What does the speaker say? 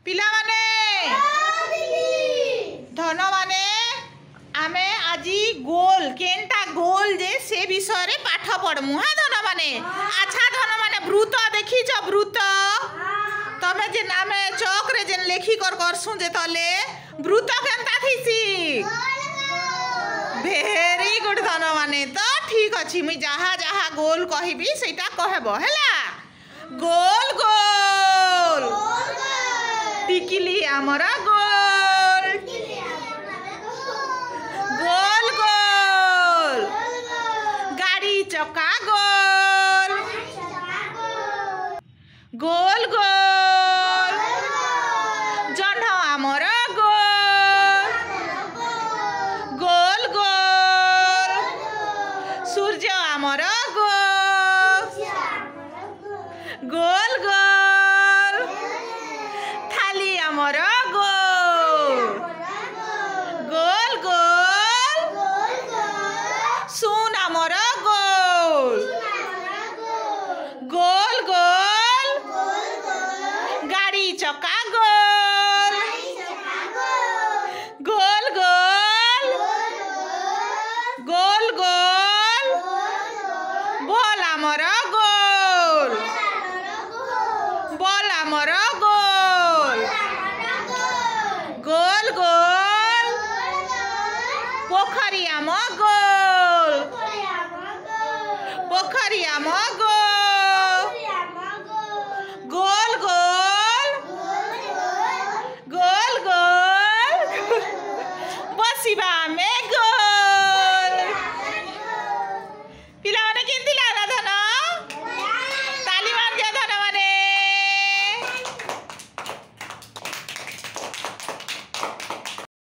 पिला माने धन माने आमे आजी गोल केनटा गोल जे से विषय रे पाठ पढ़मु। हाँ धन माने अच्छा धन माने वृत्त देखी छ वृत्त तमे जेन आमे चौक रे जेन लेखी कर करसु जे तले वृत्त केनता थीसी भेरी गुड धन माने तो ठीक अछि मुई जहा जहा गोल कहबी सेटा कहबो हैला। गोल गोल टिकिली हमरा गोल गोल गोल गाड़ी चक्का गोल गोल गोल जह्न हमरा गोल गोल गोल सूर्य हमरा गोल गोल थाली हमरा गोल गोल सुन हमरा गोल गोल गोल गाड़ी चक्का गोल गोल गोल गोल गोल बोल हमरा गोल बोल हमरा गोल गोल गोल पोखरी आम गोल पोखरी आम गोल।